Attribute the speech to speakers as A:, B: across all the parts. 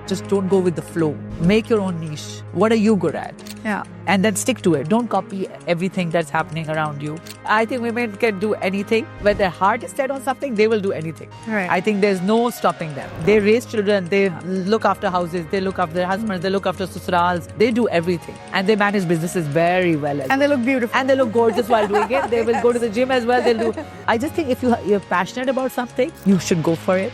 A: Just don't go with the flow. Make your own niche. What are you good at?
B: Yeah.
A: And then stick to it. Don't copy everything that's happening around you. I think women can do anything. When their heart is set on something, they will do anything.
B: Right.
A: I think there's no stopping them. They raise children, they look after houses, they look after their husbands, they look after susrals. They do everything. And they manage businesses very well.
B: And they look beautiful.
A: And they look gorgeous while doing it. They will go to the gym as well. They'll do. I just think if you're passionate about something, you should go for it.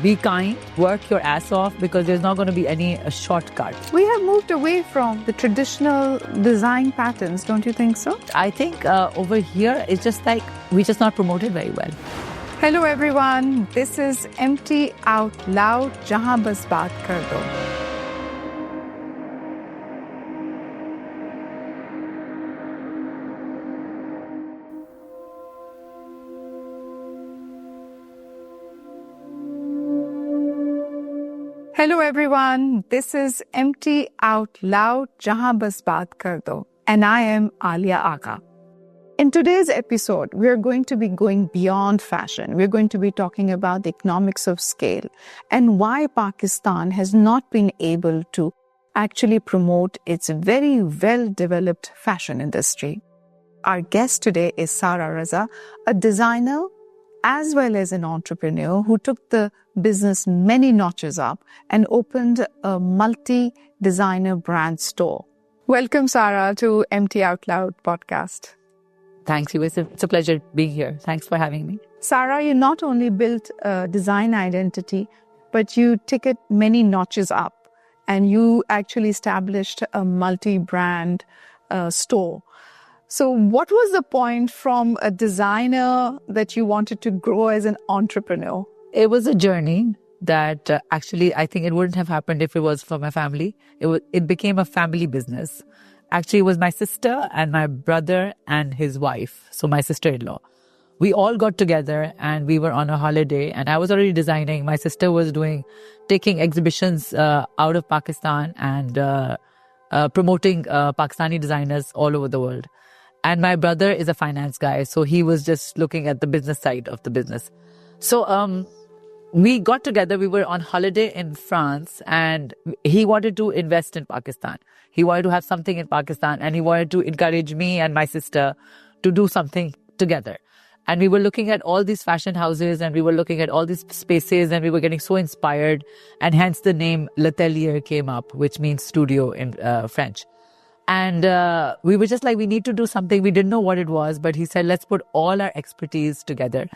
A: Be kind, work your ass off, because there's not going to be any shortcut.
B: We have moved away from the traditional design patterns, don't you think so?
A: I think over here, it's just like we just not promoted very well.
B: Hello everyone, this is Empty Out Loud, Jahan Bas Baat Kar Do. Hello everyone, this is Empty Out Loud, Jahan Bas Baat Kar Do, and I am Alia Agha. In today's episode, we are going to be going beyond fashion. We're going to be talking about the economics of scale and why Pakistan has not been able to actually promote its very well-developed fashion industry. Our guest today is Sara Raza, a designer as well as an entrepreneur who took the business many notches up and opened a multi-designer brand store. Welcome, Sara, to Empty Out Loud podcast.
A: Thanks, you. It's a pleasure being here. Thanks for having me.
B: Sara, you not only built a design identity, but you took it many notches up and you actually established a multi-brand store. So what was the point from a designer that you wanted to grow as an entrepreneur?
A: It was a journey that actually I think it wouldn't have happened if it was for my family. It became a family business. Actually, it was my sister and my brother and his wife, so my sister-in-law. We all got together and we were on a holiday, and I was already designing. My sister was taking exhibitions out of Pakistan and promoting Pakistani designers all over the world. And my brother is a finance guy, so he was just looking at the business side of the business. So we got together, we were on holiday in France, and he wanted to invest in Pakistan. He wanted to have something in Pakistan, and he wanted to encourage me and my sister to do something together. And we were looking at all these fashion houses, and we were looking at all these spaces, and we were getting so inspired. And hence the name L'Atelier came up, which means studio in French. And we were just like, we need to do something. We didn't know what it was, but he said, let's put all our expertise together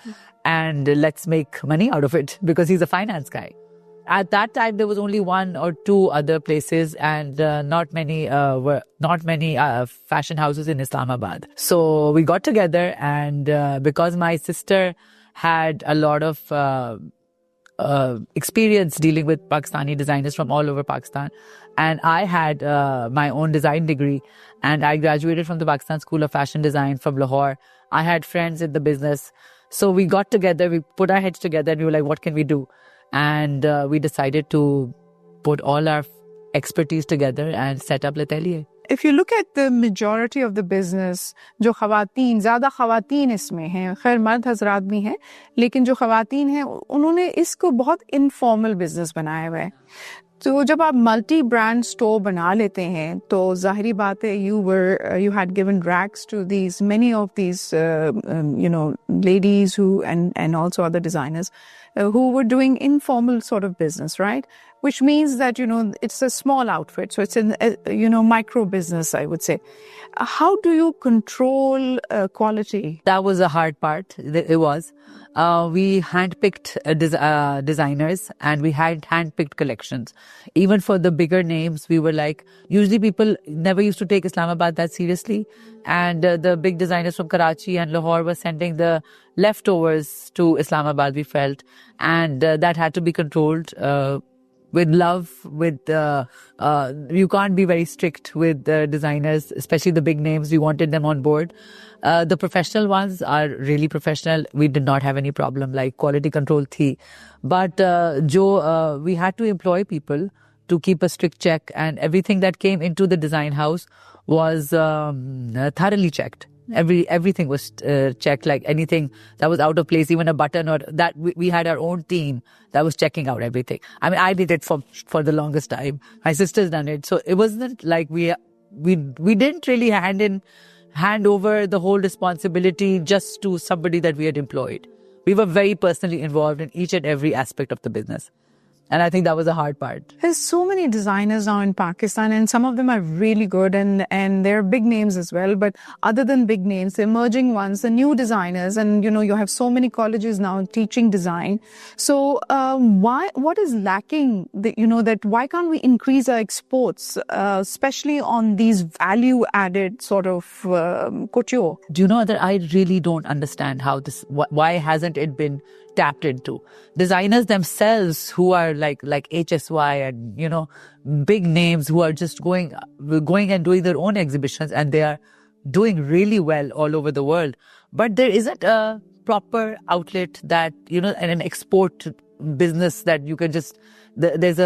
A: and let's make money out of it, because he's a finance guy. At that time, there was only one or two other places, and not many fashion houses in Islamabad. So we got together, and because my sister had a lot of experience dealing with Pakistani designers from all over Pakistan, and I had my own design degree, and I graduated from the Pakistan School of Fashion Design from Lahore. I had friends in the business. So we got together, we put our heads together, and we were like, what can we do? And we decided to put all our expertise together and set up L'Atelier.
B: If you look at the majority of the business, जो ख़वातीन, ज़्यादा ख़वातीन इसमें हैं, खैर मर्द हज़रात भी हैं, लेकिन जो ख़वातीन हैं, उन्होंने इसको बहुत informal business बनाया हुआ है. तो जब आप multi brand store बना लेते हैं, तो ज़ाहिरी बात है, you had given rags to many of these ladies who and also other designers who were doing informal sort of business, right? Which means that, it's a small outfit. So it's micro business, I would say. How do you control quality?
A: That was a hard part. It was. We handpicked designers, and we had handpicked collections. Even for the bigger names, we were like, usually people never used to take Islamabad that seriously. And the big designers from Karachi and Lahore were sending the leftovers to Islamabad, we felt. And that had to be controlled with love, you can't be very strict with the designers, especially the big names. We wanted them on board. The professional ones are really professional. We did not have any problem, like quality control thi. But we had to employ people to keep a strict check, and everything that came into the design house was thoroughly checked. Everything was checked, like anything that was out of place, even a button or that. We had our own team that was checking out everything. I mean, I did it for the longest time. My sister's done it. So it wasn't like we didn't really hand over the whole responsibility just to somebody that we had employed. We were very personally involved in each and every aspect of the business. And I think that was the hard part.
B: There's so many designers now in Pakistan, and some of them are really good, and they're big names as well. But other than big names, the emerging ones, the new designers, and you have so many colleges now teaching design. So what is lacking? That why can't we increase our exports, especially on these value-added sort of couture?
A: Do you know that I really don't understand why hasn't it been tapped into? Designers themselves who are like HSY and big names who are just going and doing their own exhibitions, and they are doing really well all over the world. But there isn't a proper outlet that and an export business that you can just there's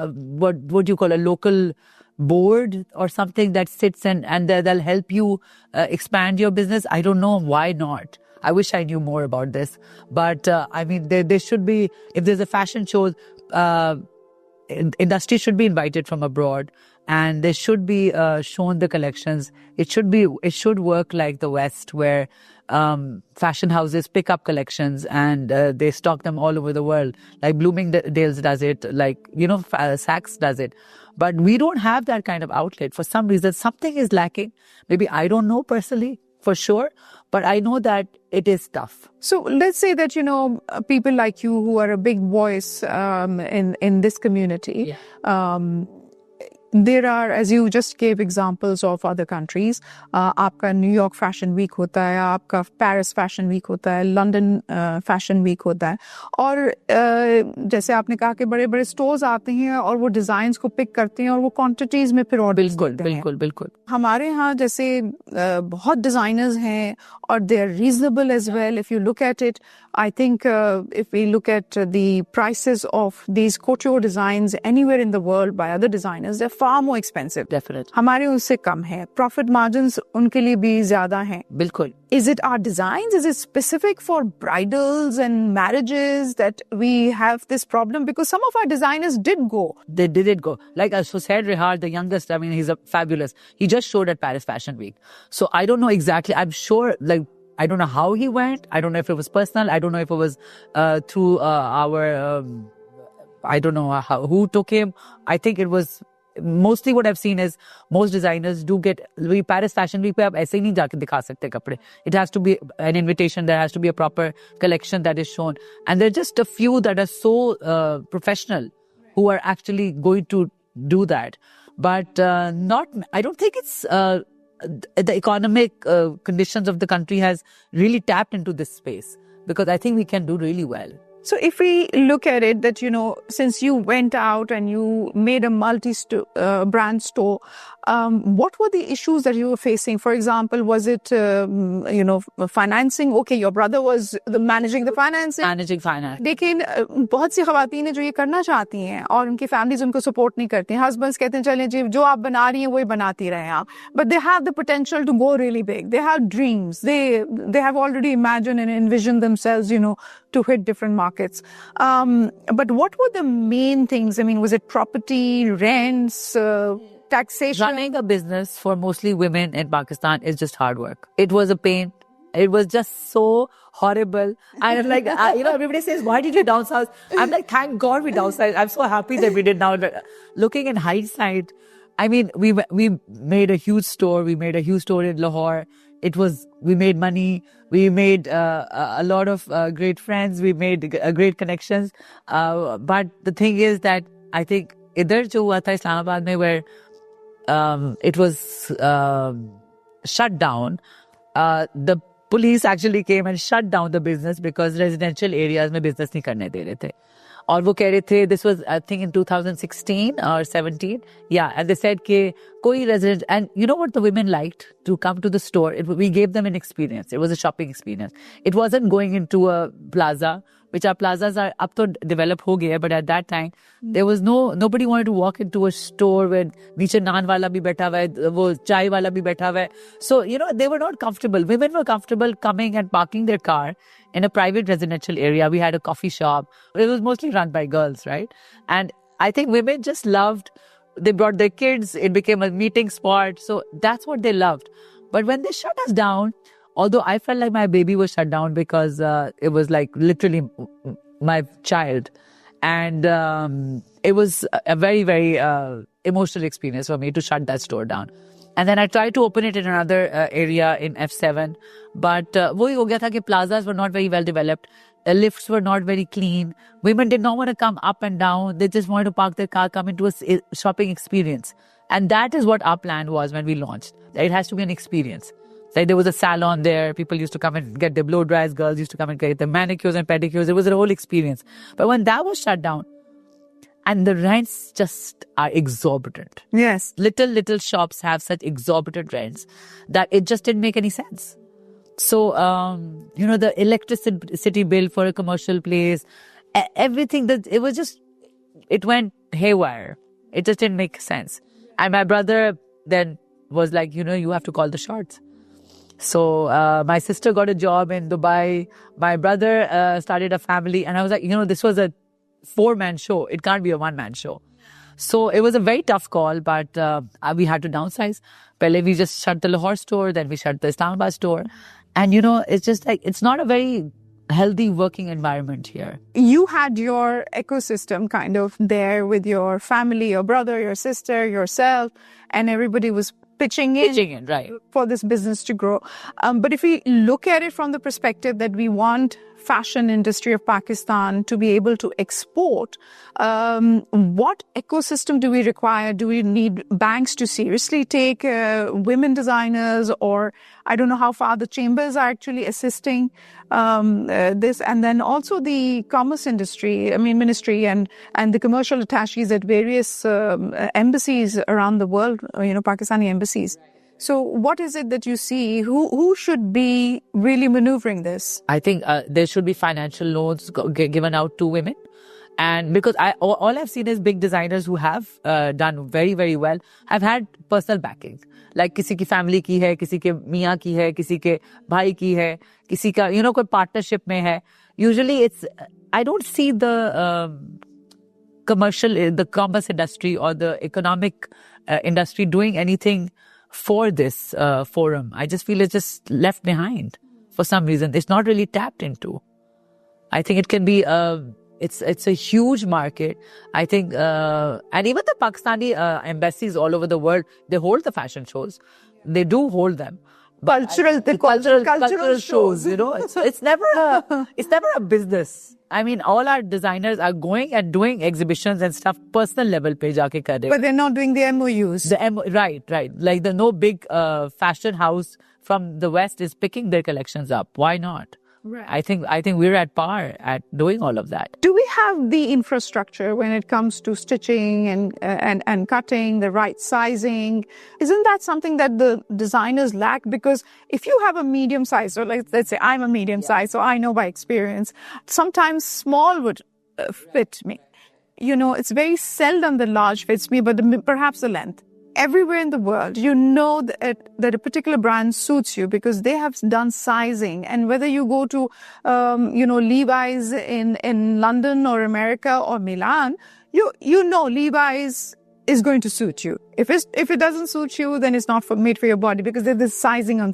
A: what do you call a local board or something that sits and they'll help you expand your business. I don't know why not. I wish I knew more about this. But I mean, there should be, if there's a fashion show, industry should be invited from abroad, and they should be shown the collections. It should work like the West, where fashion houses pick up collections and they stock them all over the world. Like Bloomingdale's does it, like, Saks does it. But we don't have that kind of outlet. For some reason, something is lacking. Maybe I don't know personally for sure, but I know that it is tough.
B: So let's say that, people like you who are a big voice in this community, there are, as you just gave examples of other countries, आपका New York Fashion Week होता है, आपका Paris Fashion Week होता है, London Fashion Week होता है, और जैसे आपने कहा कि बड़े-बड़े स्टोर्स आते हैं और वो डिजाइन्स को पिक करते हैं और वो क्वांटिटीज में फिर ऑर्डर करते हैं.
A: बिल्कुल.
B: हमारे यहाँ जैसे बहुत डिजाइनर्स हैं और they are reasonable as well. If you look at it, I think if we look at the prices of these couture designs anywhere in the world by other designers, they're far more expensive.
A: Definitely.
B: हमारे उससे कम है. Profit margins उनके लिए भी ज़्यादा हैं.
A: बिल्कुल.
B: Is it our designs? Is it specific for bridals and marriages that we have this problem? Because some of our designers did go.
A: They did go. Like Hussein Rihar, the youngest, I mean, he's fabulous. He just showed at Paris Fashion Week. So I don't know exactly. I'm sure, I don't know how he went. I don't know if it was personal. I don't know if it was through our, I don't know who took him. I think it was, mostly what I've seen is most designers do get, Paris Fashion Week पे आप ऐसे ही नहीं जाके दिखा सकते कपड़े. It has to be an invitation. There has to be a proper collection that is shown. And there are just a few that are so professional who are actually going to do that. But I don't think it's, the economic conditions of the country has really tapped into this space, because I think we can do really well.
B: So if we look at it that, since you went out and you made a multi-brand store, what were the issues that you were facing? For example, was it, financing? Okay, your brother was managing the financing.
A: Managing finance.
B: लेकिन बहुत सी ख़वातीन हैं जो ये करना चाहती हैं और उनकी families उनको support नहीं करती हैं. Husbands कहते हैं चलें जी जो आप बना रही हैं वही बनाती रहें आप. But they have the potential to go really big. They have dreams. They have already imagined and envisioned themselves, to hit different markets. But what were the main things? I mean, was it property, rents, taxation?
A: Running a business for mostly women in Pakistan is just hard work. It was a pain. It was just so horrible. And like, everybody says, why did you downsize? I'm like, thank God we downsized. I'm so happy that we did now. Looking in hindsight, I mean, we made a huge store. We made a huge store in Lahore. We made money. We made a lot of great friends. We made great connections. But the thing is that I think idhar jo hua tha Islamabad mein, where it was shut down, the police actually came and shut down the business because residential areas mein business nahi karne de rahe the. और वो कह रहे थे, this was I think in 2016 or 17, and they said कि कोई resident, and you know what the women liked to come to the store, we gave them an experience. It was a shopping experience. It wasn't going into a plaza which our plazas are up to develop ho gaye, but at that time, there was nobody wanted to walk into a store where niche naan wala bhi baitha hua hai, wo chai wala bhi baitha hua hai. So, they were not comfortable. Women were comfortable coming and parking their car in a private residential area. We had a coffee shop. It was mostly run by girls, right? And I think women just loved, they brought their kids, it became a meeting spot. So that's what they loved. But when they shut us down, although I felt like my baby was shut down because it was like literally my child. And it was a very, very emotional experience for me to shut that store down. And then I tried to open it in another area in F7. But wohi ho gaya tha ki plazas were not very well developed. The lifts were not very clean. Women did not want to come up and down. They just wanted to park their car, come into a shopping experience. And that is what our plan was when we launched. It has to be an experience. Like there was a salon there. People used to come and get their blow dries. Girls used to come and get their manicures and pedicures. It was a whole experience. But when that was shut down, and the rents just are exorbitant.
B: Yes.
A: Little shops have such exorbitant rents that it just didn't make any sense. So, the electricity bill for a commercial place, everything, it went haywire. It just didn't make sense. And my brother then was like, you have to call the shots. So, my sister got a job in Dubai. My brother started a family. And I was like, this was a 4-man show. It can't be a 1-man show. So it was a very tough call, but we had to downsize. Pehle we just shut the Lahore store, then we shut the Islamabad store. And, it's just like, it's not a very healthy working environment here.
B: You had your ecosystem kind of there with your family, your brother, your sister, yourself, and everybody was pitching in,
A: right,
B: for this business to grow. But if we look at it from the perspective that we want fashion industry of Pakistan to be able to export, what ecosystem do we require? Do we need banks to seriously take women designers, or I don't know how far the chambers are actually assisting this, and then also the commerce industry, ministry and the commercial attaches at various embassies around the world, Pakistani embassies. So what is it that you see? Who should be really maneuvering this?
A: I think there should be financial loans given out to women. And because all I've seen is big designers who have done very, very well, have had personal backing. Like किसी की family की है, किसी के मियाँ की है, किसी के भाई की है, किसी का, कोई partnership में है. Usually I don't see the commerce industry or the economic industry doing anything for this forum. I just feel it's just left behind for some reason. It's not really tapped into. I think it can be it's a huge market. I think, and even the Pakistani embassies all over the world, they hold the fashion shows. They do hold them. Cultural shows, it's never a business. I mean, all our designers are going and doing exhibitions and stuff, personal level pe jaake kar rahe.
B: But they're not doing the MOUs.
A: Right. Like no big fashion house from the West is picking their collections up. Why not?
B: Right.
A: I think we're at par at doing all of that.
B: Do we have the infrastructure when it comes to stitching and cutting, the right sizing? Isn't that something that the designers lack? Because if you have a medium size, or let's say I'm a medium size, so I know by experience, sometimes small would fit me. It's very seldom the large fits me, but perhaps the length. Everywhere in the world, that a particular brand suits you because they have done sizing. And whether you go to, Levi's in London or America or Milan, Levi's is going to suit you. If it doesn't suit you, then it's not made for your body because there's this sizing on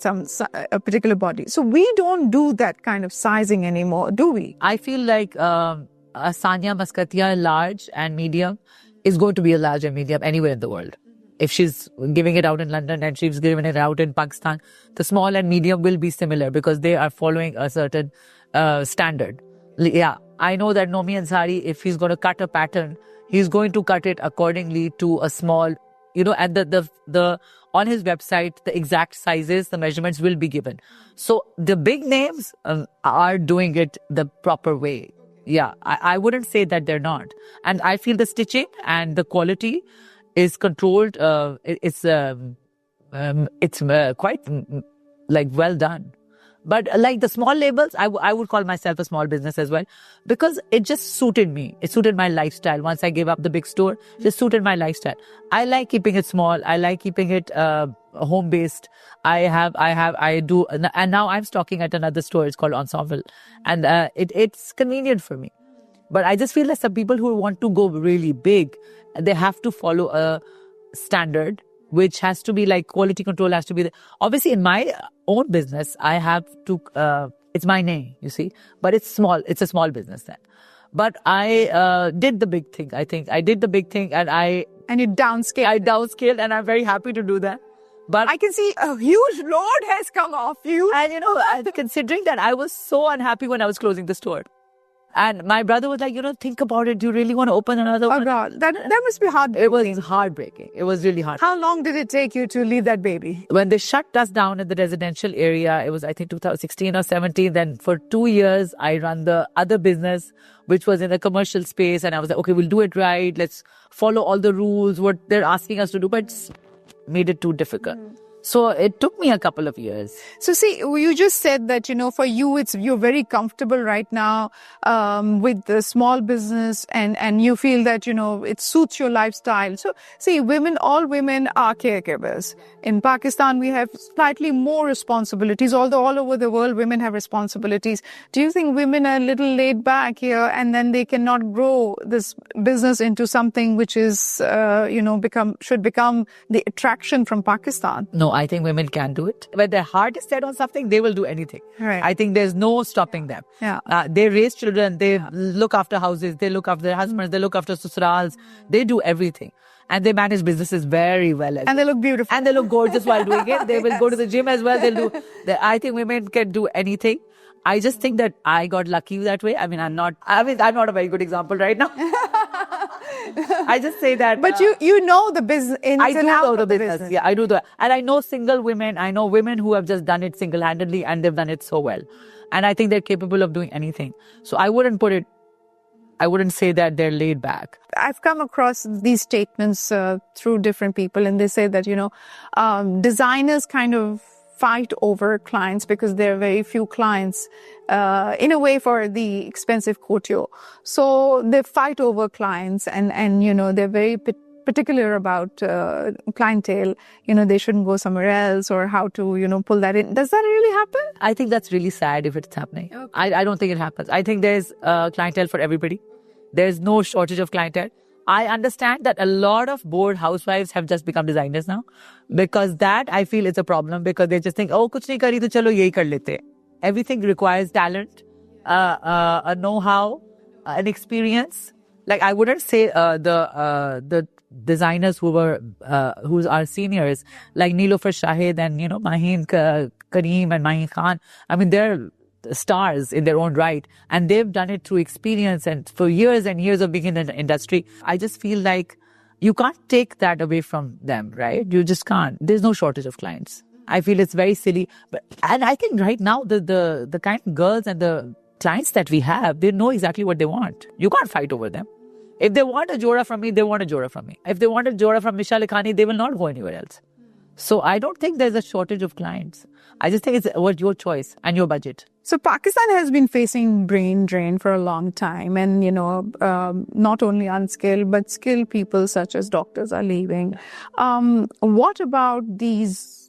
B: a particular body. So we don't do that kind of sizing anymore, do we?
A: I feel like a Sanya Maskatia large and medium is going to be a large and medium anywhere in the world. If she's giving it out in London and she's giving it out in Pakistan, the small and medium will be similar because they are following a certain standard. Yeah, I know that Nomi Ansari, if he's going to cut a pattern, he's going to cut it accordingly to a small, and the on his website, the exact sizes, the measurements will be given. So the big names are doing it the proper way. Yeah, I wouldn't say that they're not. And I feel the stitching and the quality is controlled. It's quite like well done. But like the small labels, I would call myself a small business as well, because it just suited me. It suited my lifestyle. Once I gave up the big store, it just suited my lifestyle. I like keeping it small. I like keeping it home based. I do, and now I'm stocking at another store. It's called Ensemble, and it's convenient for me. But I just feel that some people who want to go really big, they have to follow a standard, which has to be like quality control has to be obviously in my own business, I have to, it's my name, you see, but it's small. It's a small business then. But I did the big thing. I think I did the big thing and
B: you downscaled.
A: I downscaled and I'm very happy to do that. But
B: I can see a huge load has come off you.
A: And considering that I was so unhappy when I was closing the store. And my brother was like, think about it. Do you really want to open another one?
B: Oh, God. That must be hard.
A: It was heartbreaking. It was really hard.
B: How long did it take you to leave that baby?
A: When they shut us down in the residential area, it was, I think, 2016 or 17. Then for 2 years, I ran the other business, which was in the commercial space. And I was like, okay, we'll do it right. Let's follow all the rules, what they're asking us to do. But it's made it too difficult. So it took me a couple of years.
B: So see, you just said that, for you, you're very comfortable right now with the small business and you feel that, it suits your lifestyle. So see, all women are caregivers. In Pakistan, we have slightly more responsibilities, although all over the world, women have responsibilities. Do you think women are a little laid back here and then they cannot grow this business into something which is, should become the attraction from Pakistan?
A: No, I think women can do it. When their heart is set on something, they will do anything.
B: Right.
A: I think there's no stopping them.
B: Yeah.
A: They raise children. They look after houses. They look after their husbands. They look after susrals. They do everything. And they manage businesses very well.
B: And they look beautiful.
A: And they look gorgeous while doing it. They will go to the gym as well. I think women can do anything. I just think that I got lucky that way. I'm not a very good example right now. I just say that.
B: But you know the business.
A: I do know the business. Yeah, I do that. And I know single women. I know women who have just done it single-handedly and they've done it so well. And I think they're capable of doing anything. So I wouldn't say that they're laid back.
B: I've come across these statements through different people and they say that, designers kind of fight over clients because there are very few clients in a way for the expensive couture. So they fight over clients and they're very particular about clientele. They shouldn't go somewhere else or how to, pull that in. Does that really happen?
A: I think that's really sad if it's happening. Okay. I don't think it happens. I think there's clientele for everybody. There's no shortage of clientele. I understand that a lot of bored housewives have just become designers now because that I feel is a problem because they just think, oh, kuch nahi kari to chalo yehi kar lete. Everything requires talent, a know-how, an experience. Like I wouldn't say the designers who's our seniors like Nilofer Shahid and Maheen Kareem and Maheen Khan. They're stars in their own right and they've done it through experience and for years and years of being in the industry. I just feel like you can't take that away from them, right? You just can't. There's no shortage of clients. I feel it's very silly. And I think right now the kind of girls and the clients that we have, they know exactly what they want. You can't fight over them. If they want a Jora from me, they want a Jora from me. If they want a Jora from Misha Likhani, they will not go anywhere else. So I don't think there's a shortage of clients. I just think it's your choice and your budget.
B: So Pakistan has been facing brain drain for a long time and, not only unskilled, but skilled people such as doctors are leaving. What about these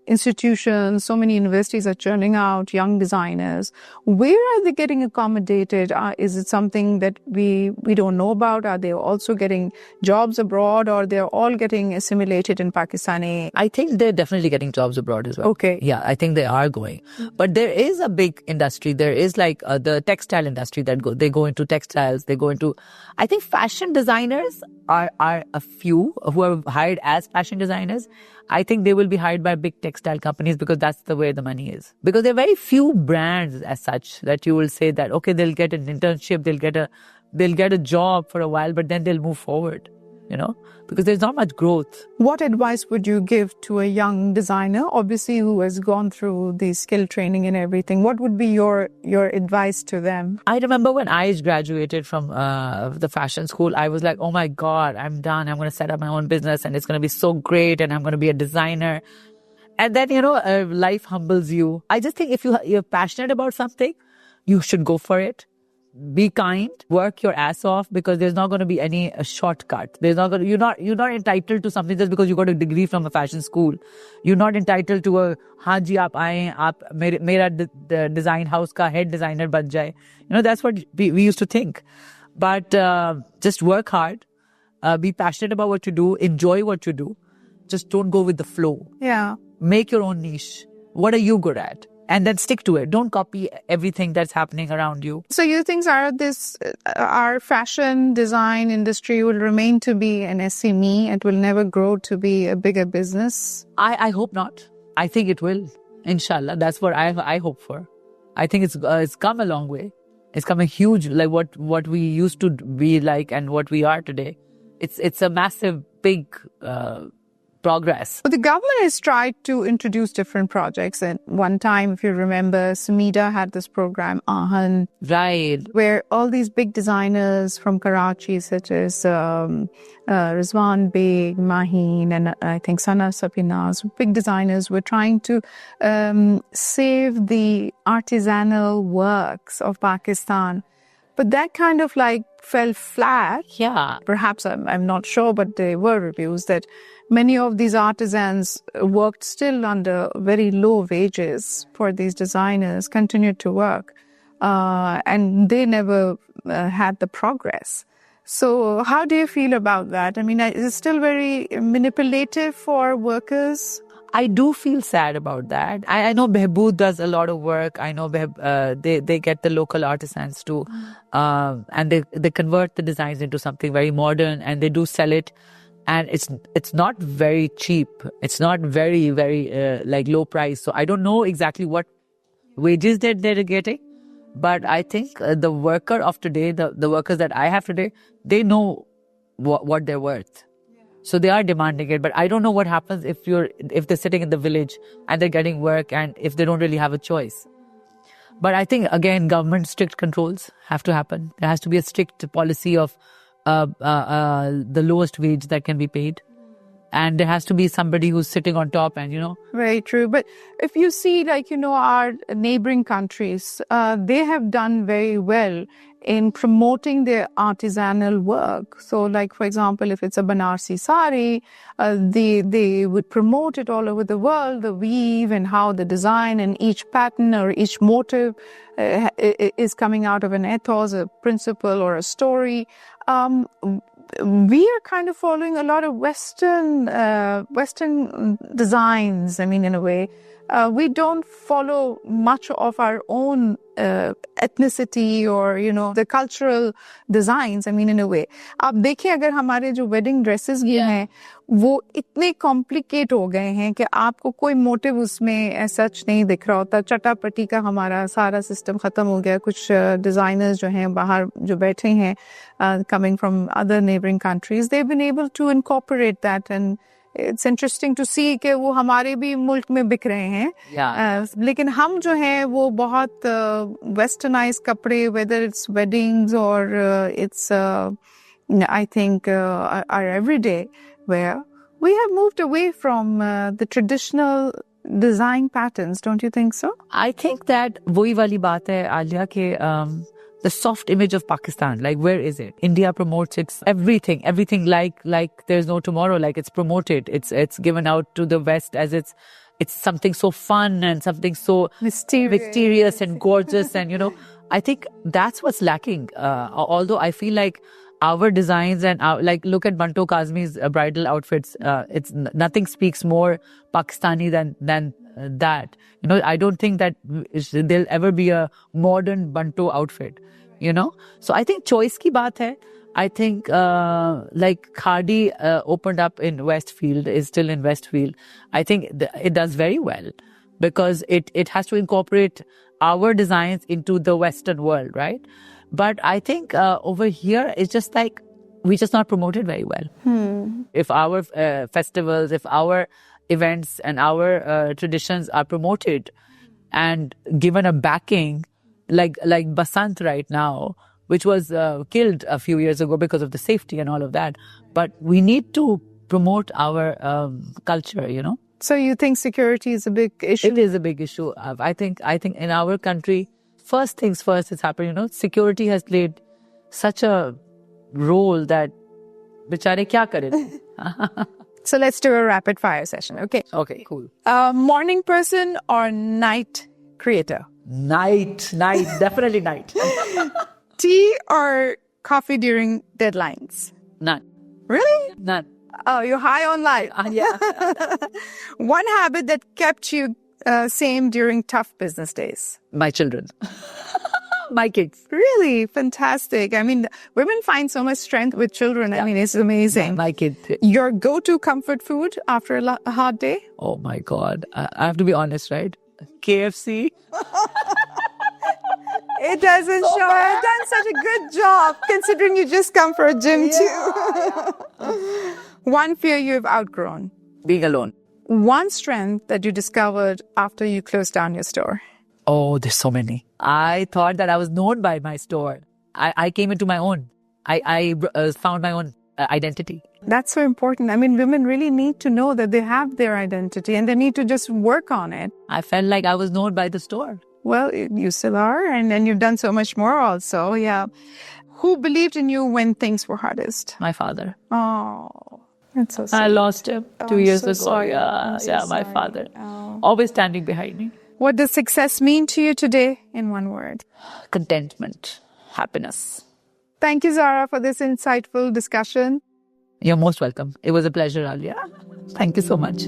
B: institutions? So many universities are churning out young designers. Where are they getting accommodated? Is it something that we don't know about? Are they also getting jobs abroad or they're all getting assimilated in Pakistani?
A: I think they're definitely getting jobs abroad as well.
B: Okay.
A: Yeah, I think they are going. But there is a big industry. There is like the textile industry they go into textiles. They go into, I think fashion designers are a few who are hired as fashion designers. I think they will be hired by big textile companies because that's the way the money is. Because there are very few brands as such that you will say that, okay, they'll get an internship, they'll get a job for a while, but then they'll move forward, because there's not much growth.
B: What advice would you give to a young designer, obviously who has gone through the skill training and everything? What would be your advice to them?
A: I remember when I graduated from the fashion school, I was like, oh my God, I'm done. I'm going to set up my own business and it's going to be so great and I'm going to be a designer. And then, life humbles you. I just think if you're passionate about something, you should go for it. Be kind, work your ass off, because there's not going to be any shortcut. You're not entitled to something just because you got a degree from a fashion school. You're not entitled to a, haan ji, aap aaye, mera design house ka head designer ban jaye. That's what we used to think. But just work hard, be passionate about what you do, enjoy what you do. Just don't go with the flow.
B: Yeah.
A: Make your own niche. What are you good at? And then stick to it. Don't copy everything that's happening around you.
B: So you think, Zara, our fashion design industry will remain to be an SME? It will never grow to be a bigger business?
A: I hope not. I think it will. Inshallah. That's what I hope for. I think it's come a long way. It's come a huge, like what we used to be like and what we are today. It's a massive, big progress.
B: But the government has tried to introduce different projects. And one time, if you remember, Sumida had this program, Ahan.
A: Right.
B: Where all these big designers from Karachi, such as Rizwan Beg, Maheen, and I think Sana Sapinaz, big designers, were trying to save the artisanal works of Pakistan. But that kind of fell flat.
A: Yeah.
B: Perhaps I'm not sure, but there were reviews that many of these artisans worked still under very low wages for these designers, continued to work, and they never had the progress. So how do you feel about that? I mean, is it still very manipulative for workers?
A: I do feel sad about that. I know Behbood does a lot of work. I know they get the local artisans too, and they convert the designs into something very modern, and they do sell it. And it's not very cheap. It's not very, very low price. So I don't know exactly what wages they're getting. But I think the worker of today, the workers that I have today, they know what they're worth. So they are demanding it. But I don't know what happens if they're sitting in the village and they're getting work and if they don't really have a choice. But I think, again, government strict controls have to happen. There has to be a strict policy of the lowest wage that can be paid. And there has to be somebody who's sitting on top and,
B: Very true. But if you see, our neighboring countries, they have done very well in promoting their artisanal work. So, for example, if it's a Banarsi sari, they would promote it all over the world, the weave and how the design and each pattern or each motive is coming out of an ethos, a principle or a story. We are kind of following a lot of Western designs. I mean, in a way, we don't follow much of our own ethnicity or, the cultural designs. I mean, in a way. आप देखिए अगर हमारे जो wedding dresses भी हैं, वो इतने complicate हो गए हैं कि आपको कोई motive उसमें सच नहीं दिख रहा होता. चटापटी का हमारा सारा system खत्म हो गया. कुछ designers जो हैं बाहर जो बैठे हैं, coming from other neighboring countries, they've been able to incorporate that, and it's interesting to see कि वो हमारे भी मुल्क में बिक रहे हैं. लेकिन हम जो हैं वो बहुत westernized कपड़े, whether it's weddings or it's I think our everyday wear, we have moved away from the traditional design patterns. Don't you think so?
A: I think that वही वाली बात है आलिया के the soft image of Pakistan, where is it? India promotes its everything like there's no tomorrow, it's promoted. It's given out to the West as it's something so fun and something so mysterious and gorgeous. And, I think that's what's lacking. Although I feel like our designs and look at Banto Kazmi's bridal outfits. It's nothing speaks more Pakistani than that. I don't think that there'll ever be a modern Banto outfit, So I think choice ki baat hai. I think Khadi opened up in Westfield, is still in Westfield. I think it does very well because it has to incorporate our designs into the Western world, right? But I think over here, it's just we just not promoted very well. If our festivals, if our events and our traditions are promoted and given a backing, like Basant right now, which was killed a few years ago because of the safety and all of that. But we need to promote our culture,
B: So you think security is a big issue?
A: It is a big issue. I think in our country, first things first, it's happened. Security has played such a role that bichare kya kare?
B: So let's do a rapid fire session. Okay.
A: Okay, cool.
B: Morning person or night creator?
A: Night, definitely night.
B: Tea or coffee during deadlines?
A: None.
B: Really?
A: None.
B: Oh, you're high on life.
A: Yeah.
B: One habit that kept you same during tough business days?
A: My children. My kids.
B: Really fantastic. I mean, women find so much strength with children. I mean, it's amazing.
A: My kids.
B: Your go-to comfort food after a hard day?
A: Oh my God. I have to be honest, right? KFC.
B: It doesn't show. I've done such a good job considering you just come for a gym too. One fear you've outgrown?
A: Being alone.
B: One strength that you discovered after you closed down your store?
A: Oh, there's so many. I thought that I was known by my store. I came into my own. I found my own identity.
B: That's so important. I mean, women really need to know that they have their identity and they need to just work on it.
A: I felt like I was known by the store.
B: Well, you still are, and then you've done so much more also, yeah. Who believed in you when things were hardest?
A: My father.
B: Oh, that's so sad.
A: I lost him 2
B: I'm
A: years
B: so
A: ago.
B: sorry. I'm so
A: My
B: sorry.
A: father.
B: Oh.
A: Always standing behind me.
B: What does success mean to you today in one word?
A: Contentment. Happiness.
B: Thank you, Zara, for this insightful discussion.
A: You're most welcome. It was a pleasure, Alia. Thank you so much.